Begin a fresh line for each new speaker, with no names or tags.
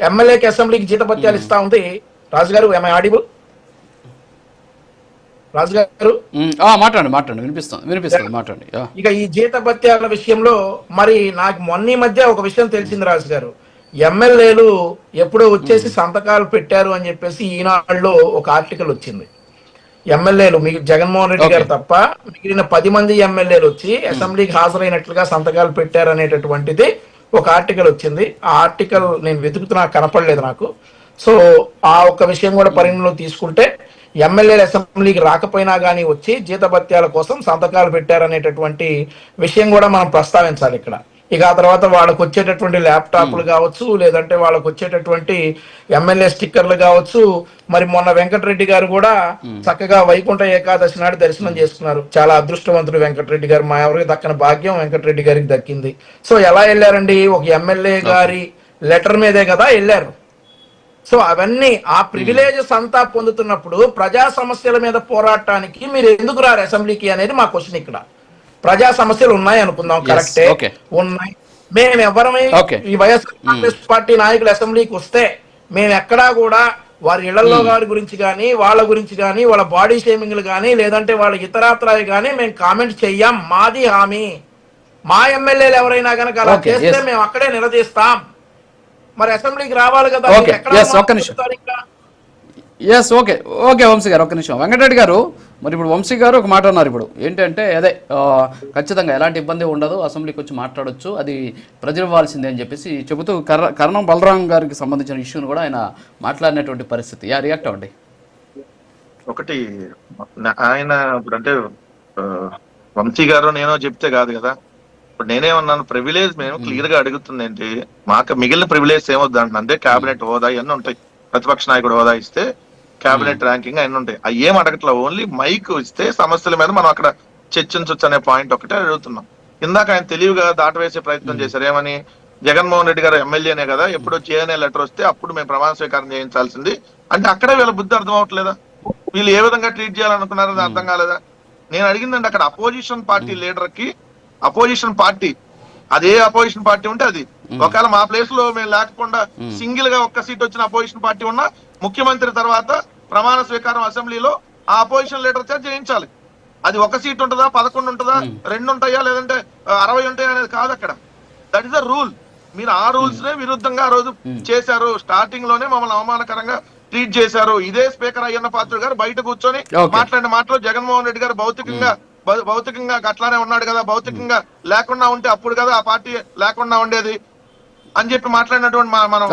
ఎమ్మెల్యేకి అసెంబ్లీకి జీతభత్యాలు ఇస్తా ఉంది. రాజు గారు ఆడిబుల్? రాజు గారు
మాట్లాడండి వినిపిస్తుంది మాట్లాడండి.
ఇక ఈ జీతభత్యాల విషయంలో మరి నాకు మొన్న మధ్య ఒక విషయం తెలిసింది రాజు గారు. ఎమ్మెల్యేలు ఎప్పుడో వచ్చేసి సంతకాలు పెట్టారు అని చెప్పేసి ఈనాడులో ఒక ఆర్టికల్ వచ్చింది. ఎమ్మెల్యేలు జగన్మోహన్ రెడ్డి గారు తప్ప మిగిలిన 10 మంది ఎమ్మెల్యేలు వచ్చి అసెంబ్లీకి హాజరైనట్లుగా సంతకాలు పెట్టారు అనేటటువంటిది ఒక ఆర్టికల్ వచ్చింది. ఆ ఆర్టికల్ నేను వెతుకుతున్నా, కనపడలేదు నాకు. సో ఆ ఒక్క విషయం కూడా పరిగణలో తీసుకుంటే ఎమ్మెల్యేలు అసెంబ్లీకి రాకపోయినా కానీ వచ్చి జీతభత్యాల కోసం సంతకాలు పెట్టారనేటటువంటి విషయం కూడా మనం ప్రస్తావించాలి ఇక్కడ. ఇక ఆ తర్వాత వాళ్ళకు వచ్చేటటువంటి ల్యాప్టాప్లు కావచ్చు, లేదంటే వాళ్ళకు వచ్చేటటువంటి ఎమ్మెల్యే స్టిక్కర్లు కావచ్చు. మరి మొన్న వెంకటరెడ్డి గారు కూడా చక్కగా వైకుంఠ ఏకాదశి నాడు దర్శనం చేసుకున్నారు. చాలా అదృష్టవంతుడు వెంకటరెడ్డి గారు. మా ఎవరికి దక్కని భాగ్యం వెంకటరెడ్డి గారికి దక్కింది. సో ఎలా వెళ్ళారండి? ఒక ఎమ్మెల్యే గారి లెటర్ మీదే కదా వెళ్ళారు. సో అవన్నీ ఆ ప్రివిలేజెస్ అంతా పొందుతున్నప్పుడు ప్రజా సమస్యల మీద పోరాటానికి మీరు ఎందుకు రారు అసెంబ్లీకి అనేది మా క్వశ్చన్ ఇక్కడ. ప్రజా సమస్యలు ఉన్నాయి అనుకుందాం, కరెక్టే, ఉన్నాయి. మేము ఎవరమై ఈ వైఎస్ఆర్ కాంగ్రెస్ పార్టీ నాయకులు అసెంబ్లీకి వస్తే మేము ఎక్కడా కూడా వారి ఇళ్లలో గారి గురించి కానీ, వాళ్ళ గురించి కానీ, వాళ్ళ బాడీ షేమింగ్లు కానీ, లేదంటే వాళ్ళ ఇతరాత్రాలు కానీ మేము కామెంట్ చెయ్యం. మాది హామీ. మా ఎమ్మెల్యేలు ఎవరైనా కనుక అలా చేస్తే మేము అక్కడే నిలదీస్తాం. మరి అసెంబ్లీకి రావాలి కదా.
ఓకే వంశీ గారు, ఒక్క నిమిషం. వెంకటరెడ్డి గారు, మరి ఇప్పుడు వంశీ గారు ఒక మాట అన్నారు. ఇప్పుడు ఏంటంటే అదే ఖచ్చితంగా ఎలాంటి ఇబ్బంది ఉండదు, అసెంబ్లీకి వచ్చి మాట్లాడొచ్చు, అది ప్రజలు ఇవ్వాల్సిందే అని చెప్పేసి చెబుతూ కరణం బలరాం గారికి సంబంధించిన ఇష్యూని కూడా ఆయన మాట్లాడినటువంటి పరిస్థితి. రియాక్ట్ అవ్వండి.
ఒకటి ఆయన అంటే వంశీ గారు నేనో చెప్తే కాదు కదా. ఇప్పుడు నేనేమన్నాను, ప్రివిలేజ్ మేము క్లియర్ గా అడుగుతుంది ఏంటి, మాకు మిగిలిన ప్రివిలేజ్ ఏమొద్దు అంటున్నా. అంటే కేబినెట్ హోదా ఇవన్నీ ఉంటాయి, ప్రతిపక్ష నాయకుడు హోదా ఇస్తే కేబినెట్ ర్యాంకింగ్ అన్నీ ఉంటాయి. అవి ఏం అడగట్లా, ఓన్లీ మైక్ ఇస్తే సమస్యల మీద మనం అక్కడ చర్చించవచ్చు అనే పాయింట్ ఒకటే అడుగుతున్నాం. ఇందాక ఆయన తెలివిగా దాటవేసే ప్రయత్నం చేశారు. ఏమని, జగన్మోహన్ రెడ్డి గారు ఎమ్మెల్యేనే కదా, ఎప్పుడో జేఎన్ఏ లెటర్ వస్తే అప్పుడు మేము ప్రమాణ స్వీకారం చేయించాల్సింది అంటే అక్కడే వీళ్ళ బుద్ధి అర్థం అవట్లేదా? వీళ్ళు ఏ విధంగా ట్రీట్ చేయాలనుకున్నారో అది అర్థం కాలేదా? నేను అడిగిందండి, అక్కడ అపోజిషన్ పార్టీ లీడర్ కి అపోజిషన్ పార్టీ అదే అపోజిషన్ పార్టీ ఉంటే అది ఒకవేళ మా ప్లేస్ లో మేము లేకుండా సింగిల్ గా ఒక్క సీట్ వచ్చిన అపోజిషన్ పార్టీ ఉన్నా ముఖ్యమంత్రి తర్వాత ప్రమాణ స్వీకారం అసెంబ్లీలో ఆ అపోజిషన్ లీడర్ చేత చేయించాలి. అది ఒక సీట్ ఉంటుందా, 11 ఉంటుందా, 2 ఉంటాయా, లేదంటే 60 ఉంటాయా అనేది కాదు అక్కడ. That is the rule. మీరు ఆ రూల్స్ నే విరుద్ధంగా ఆ రోజు చేశారు. స్టార్టింగ్ లోనే మమ్మల్ని అవమానకరంగా ట్రీట్ చేశారు. ఇదే స్పీకర్ అయ్యన్న పాత్రుడు గారు బయట కూర్చొని మాట్లాడిన మాటలు జగన్మోహన్ రెడ్డి గారు భౌతికంగా అట్లానే ఉన్నాడు కదా, భౌతికంగా లేకుండా ఉంటే అప్పుడు కదా ఆ పార్టీ లేకుండా ఉండేది అని చెప్పి మాట్లాడినటువంటి మనం